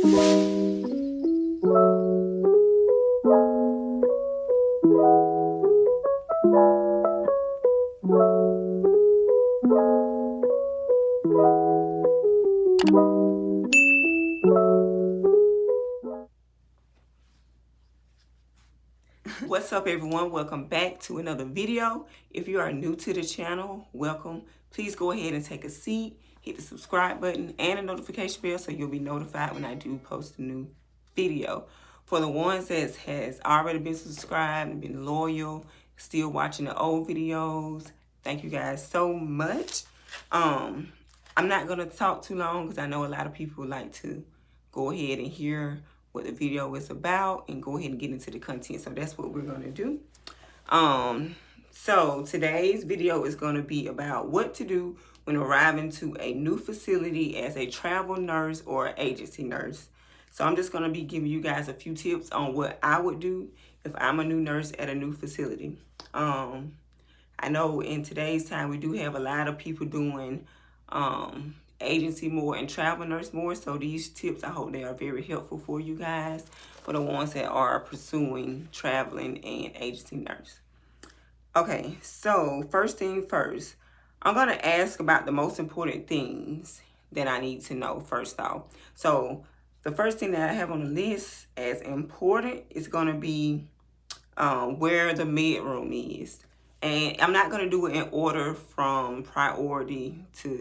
What's up, everyone? Welcome back to another video. If you are new to the channel, welcome. Please go ahead and take a seat, hit the subscribe button and the notification bell so you'll be notified when I do post a new video. For the ones that has already been subscribed and been loyal, still watching the old videos, thank you guys so much. I'm not gonna talk too long because I know a lot of people like to go ahead and hear what the video is about and go ahead and get into the content. So that's what we're gonna do. So today's video is gonna be about what to do when arriving to a new facility as a travel nurse or agency nurse. So I'm just gonna be giving you guys a few tips on what I would do if I'm a new nurse at a new facility. I know in today's time we do have a lot of people doing agency more and travel nurse more, so these tips, I hope they are very helpful for you guys, for the ones that are pursuing traveling and agency nurse. Okay, so first thing first, I'm going to ask about the most important things that I need to know first off. So the first thing that I have on the list as important is going to be where the med room is. And I'm not going to do it in order from priority to,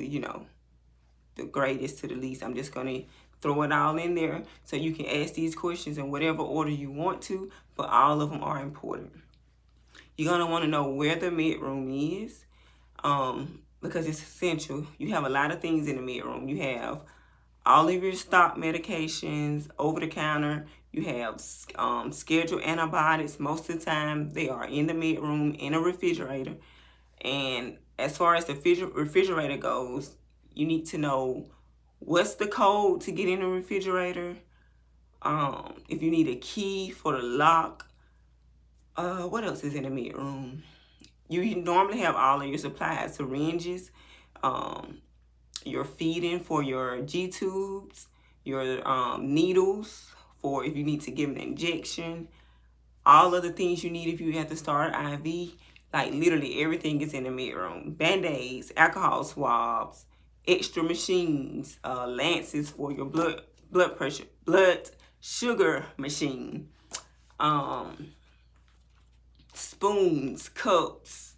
the greatest to the least. I'm just going to throw it all in there so you can ask these questions in whatever order you want to, but all of them are important. You're going to want to know where the med room is because it's essential. You have a lot of things in the med room. You have all of your stock medications, over the counter. You have scheduled antibiotics. Most of the time, they are in the med room in a refrigerator. And as far as the refrigerator goes, you need to know what's the code to get in the refrigerator. If you need a key for the lock. What else is in the med room? You normally have all of your supplies, syringes, your feeding for your G-tubes, your needles for if you need to give an injection, all of the things you need if you have to start an IV. Like literally everything is in the med room. Band-aids, alcohol swabs, extra machines, lances for your blood pressure, blood sugar machine, spoons, cups,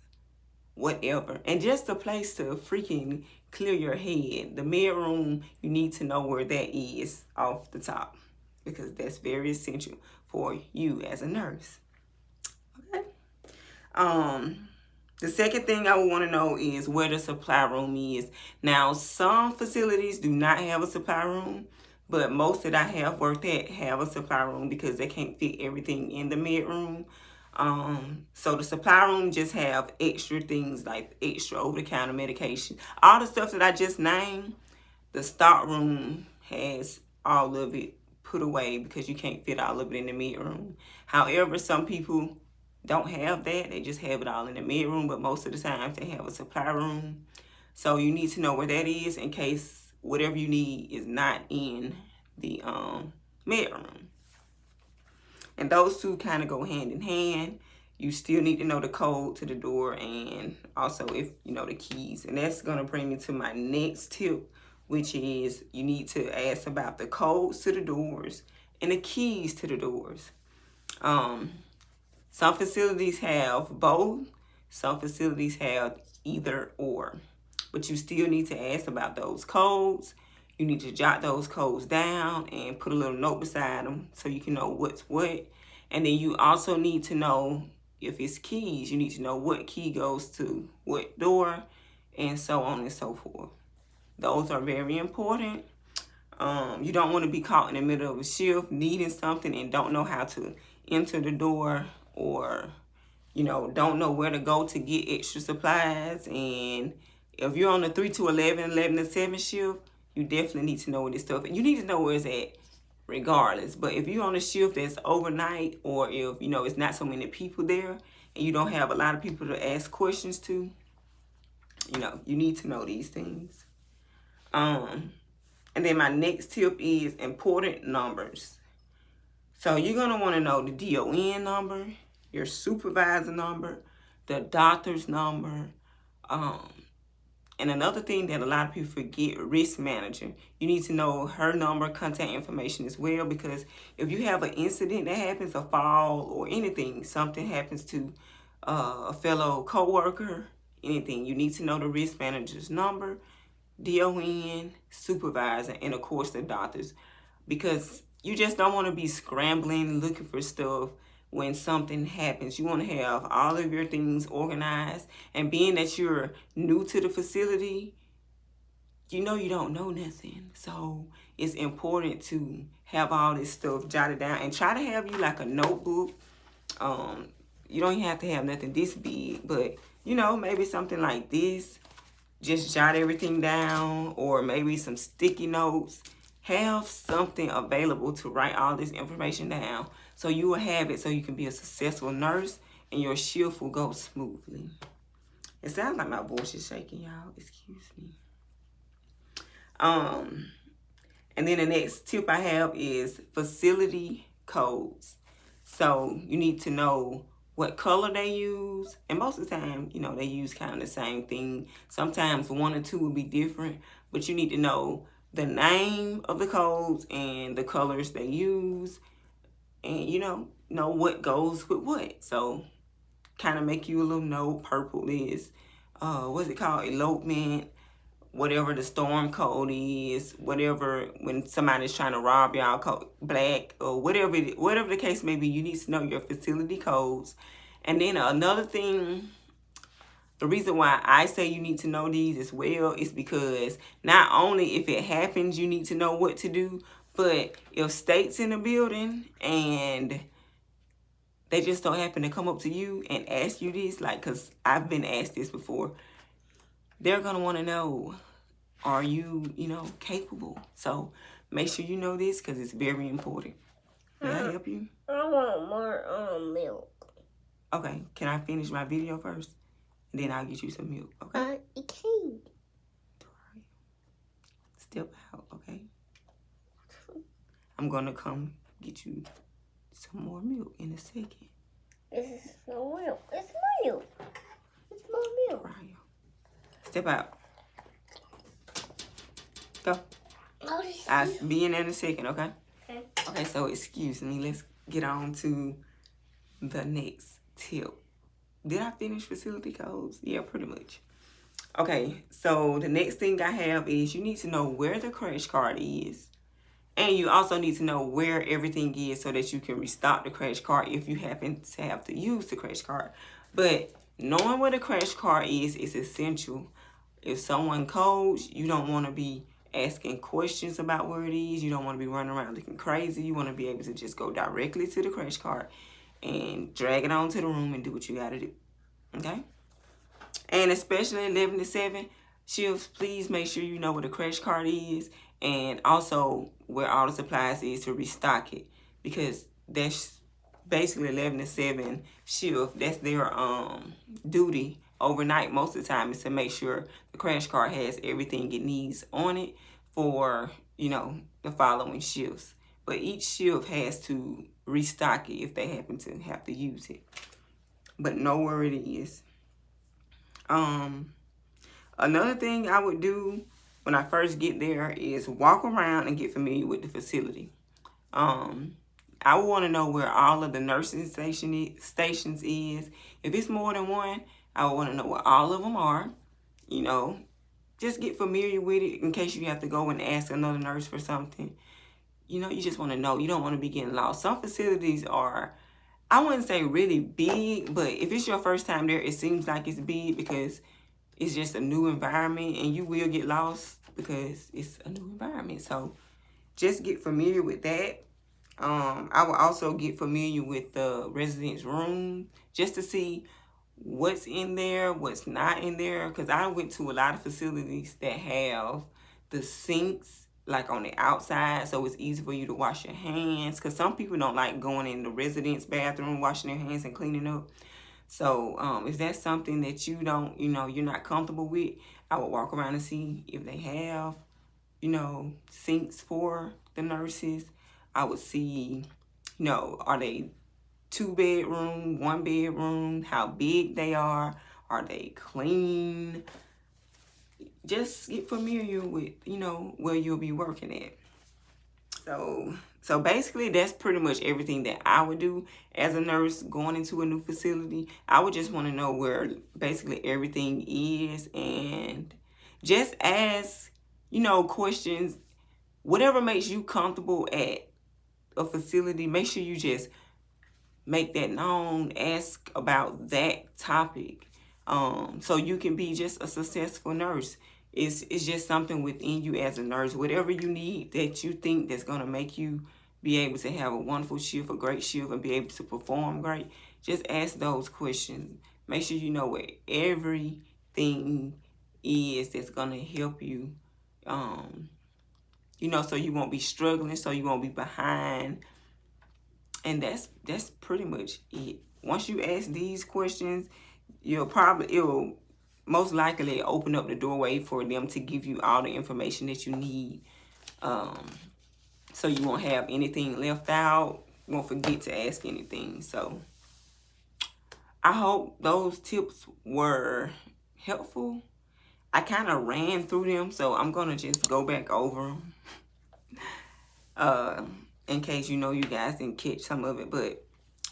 whatever. And just a place to freaking clear your head. The med room, you need to know where that is off the top because that's very essential for you as a nurse. Okay. The second thing I would want to know is where the supply room is. Now, some facilities do not have a supply room, but most that I have worked at have a supply room because they can't fit everything in the med room. So the supply room just have extra things like extra over-the-counter medication. All the stuff that I just named, the stock room has all of it put away because you can't fit all of it in the med room. However, some people don't have that. They just have it all in the med room, but most of the time they have a supply room. So you need to know where that is in case whatever you need is not in the med room. And those two kind of go hand in hand. You still need to know the code to the door and also if you know the keys. And that's going to bring me to my next tip, which is you need to ask about the codes to the doors and the keys to the doors. Some facilities have both. Some facilities have either or. But you still need to ask about those codes. You need to jot those codes down and put a little note beside them so you can know what's what. And then you also need to know if it's keys. You need to know what key goes to what door and so on and so forth. Those are very important. You don't want to be caught in the middle of a shift needing something and don't know how to enter the door or, don't know where to go to get extra supplies. And if you're on the 3 to 11, 11 to 7 shift, you definitely need to know where this stuff is. You need to know where it's at regardless. But if you're on a shift that's overnight or if, it's not so many people there and you don't have a lot of people to ask questions to, you need to know these things. And And then my next tip is important numbers. So you're going to want to know the DON number, your supervisor number, the doctor's number, um, and another thing that a lot of people forget, risk manager. You need to know her number, contact information as well, because if you have an incident that happens, a fall or anything, something happens to a fellow coworker, anything, you need to know the risk manager's number, DON, supervisor, and of course the doctors, because you just don't want to be scrambling looking for stuff when something happens. You want to have all of your things organized, and being that you're new to the facility, you know you don't know nothing, so it's important to have all this stuff jotted down, and try to have you like a notebook. You don't even have to have nothing this big, but you know, maybe something like this. Just jot everything down, or maybe some sticky notes. Have something available to write all this information down, so you will have it so you can be a successful nurse and your shift will go smoothly. It sounds like my voice is shaking, y'all. Excuse me. And then the next tip I have is facility codes. So you need to know what color they use, and most of the time, you know, they use kind of the same thing. Sometimes one or two will be different, but you need to know the name of the codes and the colors they use, and you know what goes with what. So kind of make you a little note. Purple is what's it called, elopement, whatever the storm code is, whatever when somebody's trying to rob y'all, code black, or whatever the case may be. You need to know your facility codes. And then another thing, the reason why I say you need to know these as well is because not only if it happens you need to know what to do, but if state's in the building and they just don't happen to come up to you and ask you this, like, because I've been asked this before, they're going to want to know, are you, capable? So make sure you know this because it's very important. May I help you? I want more milk. Okay, can I finish my video first? And then I'll get you some milk, okay? Okay. Step out, okay? I'm going to come get you some more milk in a second. This is no milk. It's milk. It's more milk. Right. Step out. Go. I'll be in there in a second, okay? Okay. Okay, so excuse me. Let's get on to the next tip. Did I finish facility codes? Yeah, pretty much. Okay, so the next thing I have is you need to know where the crash cart is. And you also need to know where everything is so that you can restock the crash cart if you happen to have to use the crash cart. But knowing where the crash cart is essential. If someone calls, you don't want to be asking questions about where it is. You don't want to be running around looking crazy. You want to be able to just go directly to the crash cart and drag it on to the room and do what you got to do. Okay? And especially 11 to 7 shifts, please make sure you know where the crash cart is and also where all the supplies is to restock it, because that's basically 11 to 7 shift. That's their duty overnight most of the time, is to make sure the crash cart has everything it needs on it for, the following shifts. But each shift has to restock it if they happen to have to use it. But know where it is. Another thing I would do when I first get there is walk around and get familiar with the facility. I would want to know where all of the nursing stations is. If it's more than one, I would want to know where all of them are. Just get familiar with it in case you have to go and ask another nurse for something. You just want to know. You don't want to be getting lost. Some facilities are, I wouldn't say really big, but if it's your first time there, it seems like it's big because it's just a new environment and you will get lost because it's a new environment. So just get familiar with that. I will also get familiar with the residence room just to see what's in there, what's not in there. Because I went to a lot of facilities that have the sinks like on the outside, so it's easy for you to wash your hands. Because some people don't like going in the residence bathroom, washing their hands and cleaning up. So if that's something that you don't, you're not comfortable with, I would walk around and see if they have sinks for the nurses. I would see, are they 2-bedroom, 1-bedroom, how big they are they clean? Just get familiar with, where you'll be working at. So basically that's pretty much everything that I would do as a nurse going into a new facility. I would just want to know where basically everything is, and just ask, questions. Whatever makes you comfortable at a facility, make sure you just make that known. Ask about that topic, so you can be just a successful nurse. It's just something within you as a nurse. Whatever you need that you think that's going to make you be able to have a wonderful shift, a great shift, and be able to perform great, just ask those questions. Make sure you know what everything is that's going to help you, so you won't be struggling, so you won't be behind. And that's pretty much it. Once you ask these questions, it'll most likely open up the doorway for them to give you all the information that you need. So you won't have anything left out. You won't forget to ask anything. So I hope those tips were helpful. I kind of ran through them, so I'm going to just go back over them. In case you guys didn't catch some of it. But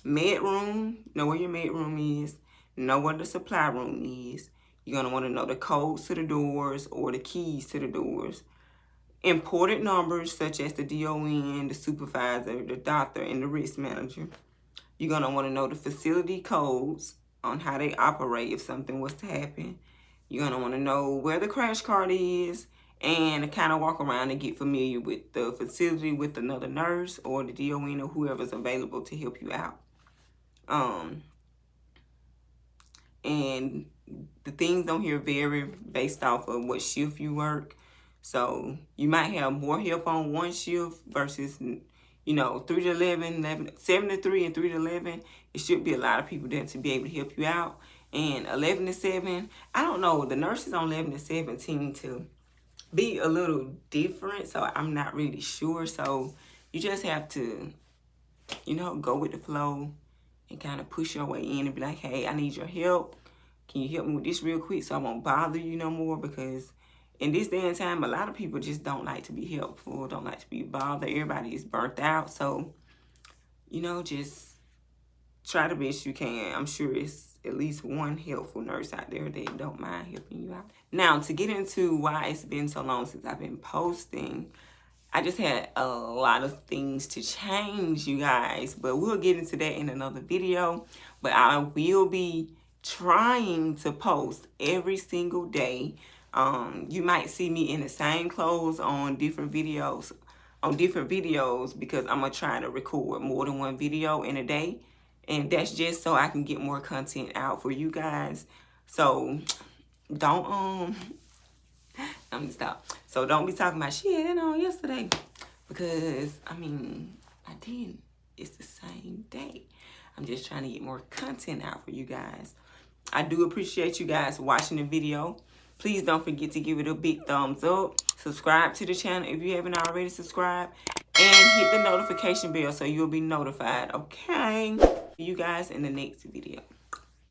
med room, know where your med room is, know where the supply room is. You're going to want to know the codes to the doors or the keys to the doors. Important numbers such as the DON, the supervisor, the doctor, and the risk manager. You're going to want to know the facility codes on how they operate if something was to happen. You're going to want to know where the crash cart is, and kind of walk around and get familiar with the facility with another nurse or the DON or whoever's available to help you out. And the things on here vary based off of what shift you work. So you might have more help on one shift versus, 3 to 11, 7 to 3 and 3 to 11. It should be a lot of people there to be able to help you out. And 11 to 7, I don't know, the nurses on 11 to 7 seem to be a little different, so I'm not really sure. So you just have to, go with the flow and kind of push your way in and be like, hey, I need your help. Can you help me with this real quick so I won't bother you no more? Because in this day and time, a lot of people just don't like to be helpful, don't like to be bothered. Everybody is burnt out. So, just try the best you can. I'm sure it's at least one helpful nurse out there that don't mind helping you out. Now, to get into why it's been so long since I've been posting, I just had a lot of things to change, you guys. But we'll get into that in another video. But I will be trying to post every single day. You might see me in the same clothes on different videos, because I'm going to try to record more than one video in a day. And that's just so I can get more content out for you guys. So don't let me stop. So don't be talking about she had it on yesterday, because I didn't. It's the same day. I'm just trying to get more content out for you guys. I do appreciate you guys watching the video. Please don't forget to give it a big thumbs up. Subscribe to the channel if you haven't already subscribed. And hit the notification bell so you'll be notified, okay? See you guys in the next video.